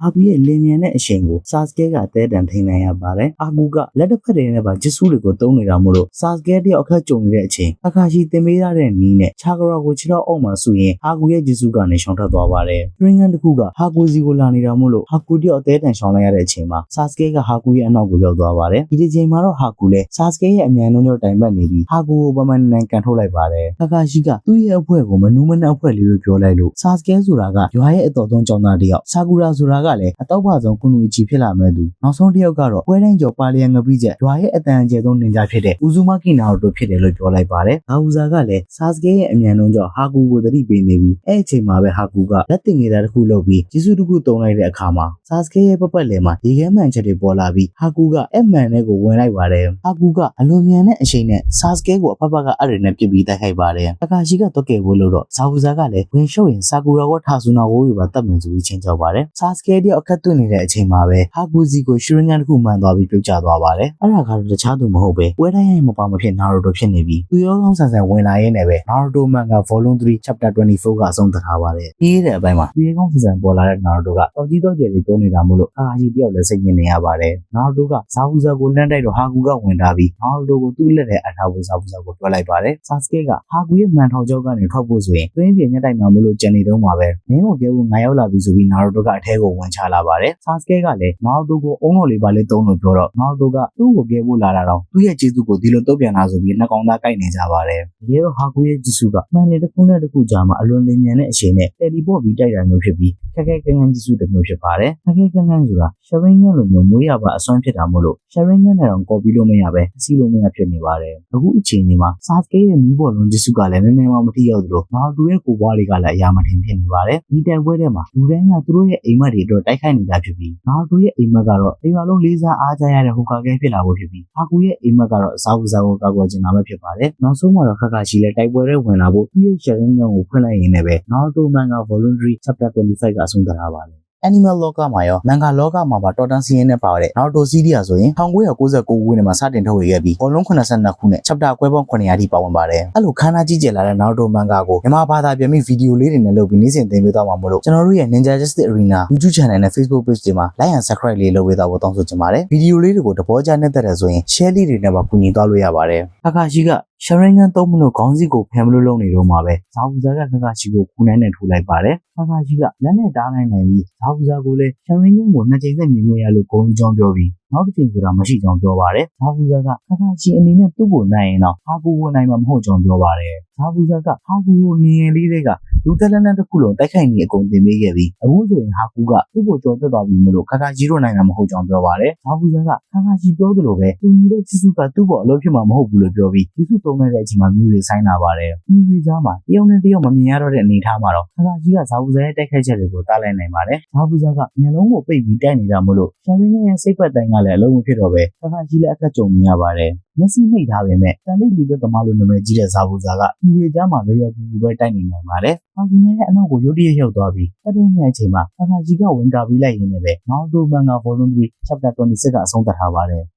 အာဂူရဲ့လင်မြန်တဲ့အချိန်ကိုဆာစကဲကအသေးတန်ထိန်နိုင်ရပါတယ်အာဂူကလက်တစ်ဖက်တည်းနဲ့ပါဂျစ်ဆူတွေကိုတုံးနေတာမို့လို့ဆာစကဲတယောက်အခက်ကြုံနေတဲ့အချိန်ကာကာရှီတင်ပေးရတဲ့နီးနဲ့ချာဂရာကိုခြေတော့အောင်မှဆိုရင်အာဂူရဲ့ဂျစ်ဆူကနေရှောင်ထွက်သွားပါတယ်စရင်ကန်တစ်ခုကဟာဂူစီကိုလာနေတာမို့လို့ဟာဂူတယောက်အသေးတန်ရှောင်လိုက်ရတဲ့အချိန်မှာဆာစကဲကဟာဂူရဲ့အနောက်ကိုရောက်သွားပါတယ်ဒီတစ်ချိန်မှာတော့ဟာဂူလည်းဆာစကဲရဲ့အမြန်နှုန်းကြောင့်တိုင်ပတ်နေပြီးဟာဂူကိုပမာဏနဲ့ကန်ထုတ်လိုက်ပါတယ်ကာကာရှီကသူ့ရဲ့အဖွဲ့ကိုမနူးမနှောက်အဖွဲ့လေးလို့ပြောလိုက်လို့ဆာစကဲဆိုတာကရွာရဲ့အတော်ဆုံးကျောင်းသားတယောက်ဆာဂူရာဆိုတာကလည်းအတော့ပါဆုံးကုနူအချီဖြစ်လာမဲ့သူနောက်ဆုံးတယောက်ကတော့ပွဲတိုင်းကျော်ပါလီယံငပိချက်ရွာရဲ့အတန်အကျယ်ဆုံးနေကြဖြစ်တဲ့ဦးဇူမကီနာတို့ဖြစ်တယ်လို့ပြောလိုက်ပါတယ်။ဟာဝူဇာကလည်းဆာစကဲရဲ့အမြန်လုံးကြောင့်ဟာဂူကိုသတိပေးနေပြီးအဲ့အချိန်မှာပဲဟာဂူကလက်တင်ငယ်သားတစ်ခုလုပ်ပြီးဂျီဆူတစ်ခုတုံးလိုက်တဲ့အခါမှာဆာစကဲရဲ့ပတ်လည်မှာရေခဲမှန်ချက်တွေပေါ်လာပြီးဟာဂူကအဲ့မှန်တဲ့ကိုဝင်လိုက်ပါတယ်။ဟာဂူကအလွန်မြန်တဲ့အချိန်နဲ့ဆာစကဲကိုအဖက်ဖက်ကအဲ့တွေနဲ့ပြစ်ပြီးတိုက်ခိုက်ပါတယ်။အကာရှိကတော့ကဲဖို့လို့တော့ဇာဝူဇာကလည်းဝင်ရှုပ်ရင်ဆာကူရာကိုထာဆူနာကိုပါတတ်မြင်သူကြီးချင်းကြောက်ပါတယ်။ဆာစကဲတယောက်အခက်တွေ့နေတဲ့အချိန်မှာပဲဟာဂူစီကိုရှူရင်းကန်တစ်ခုမှန်သွားပြီးပြုတ်ကျသွားပါတယ်။အဲ့ဒါကတော့တခြားသူမဟုတ်ပဲပွဲတိုင်းရင်မပါမဖြစ်နာရိုတိုဖြစ်နေပြီးသူရောကောင်းဆန်ဆန်ဝင်လာရင်းနဲ့ပဲနာရိုတိုမန်က Volume 3 Chapter 24ကအဆုံးသတ်ထားပါတယ်။ပြီးတဲ့အပိုင်းမှာသူရောကောင်းဆန်ဆန်ပေါ်လာတဲ့နာရိုတိုကတော်ကြီးတော်ကျယ်တွေတုံးနေတာမို့လို့အာကြီးတယောက်လည်းစိတ်ညစ်နေရပါတယ်။နာရိုတိုကဇာဝူဇာကိုလန့်တိုက်တော့ဟာဂူကဝင်လာပြီးနာရိုတိုကိုသူ့လက်ထဲအထားဖို့ဇာဝူဇာကိုပြောလိုက်ပါတယ်။ဆာစကဲကဟာဂူရဲ့မှန်ထောင်ကြောက်ကနေထွက်ဖို့ဆိုရင်တွင်းပြင်းညက်တိုက်မှာမလို့ကြံနေတော့မှာပဲမင်းကိုပြောဖို့ငါရောက်လာပြီဆိုပြီးနာရိုတိုကအထဲကိုဝင်ချလာပါတယ်။ဆာစကဲကလည်းနာရိုတိုကိုအုံတော်လေးပါလေးတုံးလို့ပြောတော့နာရိုတိုကသူ့ကိုပြောဖို့လာတာတော့သူ့ရဲ့ကျေးဇူးကိုဒီလိုတုံ့ပြန်လာဆိုပြီးနှကောင်သားကိုက်နေကြပါတယ်။ဒီတော့ဟာဂူရဲ့ဂျီဆူကမှန်တယ်တစ်ခုနဲ့တစ်ခုကြားမှာအလွန်လင်းမြန်တဲ့အချိန်နဲ့တယ်လီပေါ့ပြီးတိုက်တာမျိုးဖြစ်ပြီးခက်ခဲကန်းကန်းဂျီဆူတစ်မျိုးဖြစ်ပါတယ်။ခက်ခဲကန်းကန်းဆိုတာရှရင်းကန်လိုမျိုးမွေးရပါအစွမ်းဖြစ်တာမို့လို့ရှရင်းကန်နဲ့တော့ကော်ပီလို့မရပဲအစီလို့မရဖြစ်နေပါတယ်။အခုအချိန်ဒီမှာဆာစကဲရဲ့မီးပေါ်လုံးဂျီဆူကလည်းနည်းနည်းမှမထိရောက်သလိုနာရိုတိုရဲ့ကိုပွားလေးကလည်းအရာမထင်ဖြစ်နေပါတယ်။ဒီတိုက်ပွဲထဲမှာလူတိုင်းကသူတို့ရဲ့အိမ်မက်တွေအတွက်တိုက်ခိုက်နေတာဖြစ်ပြီးနာရိုတိုရဲ့အိမ်မက်ကတော့တရွာလုံးလေးစားအားကြရတဲ့ဟိုကာကဲဖြစ်လာဖို့ဖြစ်ပြီးဟာဂူရဲ့အိမ်မက်ကတော့ဇာဝူဇာကိုကာကွယ်ချင်တာပဲဖြစ်ပါတယ်။နောက်ဆုံးမှာတော့ခက်ခါရှိလဲတိုက်ပွဲထဲဝင်လာဖို့သူ့ရဲ့ရှရင်းကန်ကိုဖွင့်လိုက်ရင်းနဲ့ပဲနာရိုတိုမန်က Volume 3 Chapter 25ကအဆုံးသတ်ထားပါတယ်။ Animal လောကမှာရောမန်ဂါလောကမှာပါတော်တန်စီရင်နဲ့ပါတဲ့နောက်တိုစီးရီးယာဆိုရင်1999ခုနှစ်မှာစတင်ထုတ်ဝေခဲ့ပြီးဘောလုံး82ခုနဲ့ chapter ကွဲပေါင်း900ထိပါဝင်ပါတယ်။အဲ့လိုခန်းနာကြီးကျယ်လာတဲ့နောက်တိုမန်ဂါကိုမြန်မာဘာသာပြန်ပြီးဗီဒီယိုလေးတွေနဲ့လုပ်ပြီးနေ့စဉ်သင်ပေးသွားမှာမို့လို့ကျွန်တော်တို့ရဲ့ Ninja Justice Arena YouTube channel နဲ့ Facebook page တွေမှာ like and subscribe လေးလုပ်ပေးသွားဖို့တောင်းဆိုချင်ပါတယ်။ဗီဒီယိုလေးတွေကိုတဘောကြနဲ့တက်တယ်ဆိုရင် share လေးတွေနဲ့ပါကူညီသွားလို့ရပါတယ်။ခါခါရှိကရှရင်းကန်သုံးမလို့ခေါင်းစီကိုဖယ်မလို့လုပ်နေတော့မှာပဲဇာဝူဇာကခါရှိကိုခုနန်းနဲ့ထိုးလိုက်ပါတယ်ခါရှိကလက်နဲ့တားနိုင်ပြီးဇာဝူဇာကိုလည်းရှရင်းကန်ကိုနှစ်ကြိမ်ဆက်မြင်လို့ရလို့ဂုံကြောင်းပြောပြီးနောက်တစ်ချိန်ဆိုတာမရှိကြောင်းပြောပါတယ်ဇာဝူဇာကခါရှိအနေနဲ့သူ့ကိုနိုင်ရင်တော့ဟာကူဝင်နိုင်မှာမဟုတ်ကြောင်းပြောပါတယ်ဇာဝူဇာကဟာကူကိုမြင်လေးတွေကလူတက်လက်နဲ့တစ်ခုလုံးတိုက်ခိုက်နေအကုန်တင်ပေးခဲ့ပြီးအခုဆိုရင်ဟာကူကသူ့ကိုကြော်တက်သွားပြီမလို့ခါရှိတို့နိုင်မှာမဟုတ်ကြောင်းပြောပါတယ်ဇာဝူဇာကခါရှိပြောသလိုပဲသူညီတဲ့ချစ်စုကသူ့ပေါ်အလုပ်ဖြစ်မှာမဟုတ်ဘူးလို့ပြောပြီးချစ်စုတုံးတဲ့အချိန်မှာမျိုးတွေဆိုင်လာပါတယ်မျိုးတွေကြားမှာတယောက်နဲ့တယောက်မမြင်ရတော့တဲ့အနေအထားမှာတော့ခါကြီးကဇာဝူဇာရဲ့တိုက်ခိုက်ချက်တွေကိုတားလိုက်နိုင်ပါတယ်ဇာဝူဇာကမျက်လုံးကိုပိတ်ပြီးတိုက်နေတာမို့လို့ရှရင်းရဲ့စိတ်ပတ်တိုင်းကလည်းအလုံးမဖြစ်တော့ပဲခါကြီးလည်းအခက်ကြုံနေရပါတယ်မျက်စိမိတ်ထားပေမဲ့တန်တိလူသက်သမားလိုနာမည်ကြီးတဲ့ဇာဝူဇာကမျိုးတွေကြားမှာလွယ်လွယ်ကူကူပဲတိုက်နေနိုင်ပါတယ်ခါကြီးရဲ့အနောက်ကိုရုတ်တရက်ရောက်သွားပြီးတတုံးရဲ့အချိန်မှာခါကြီးကဝင်ကာပြီးလိုက်ရင်းနဲ့ပဲနောက်တိုမန်က Volume 3 Chapter 26ကအဆုံးသတ်ထားပါတယ်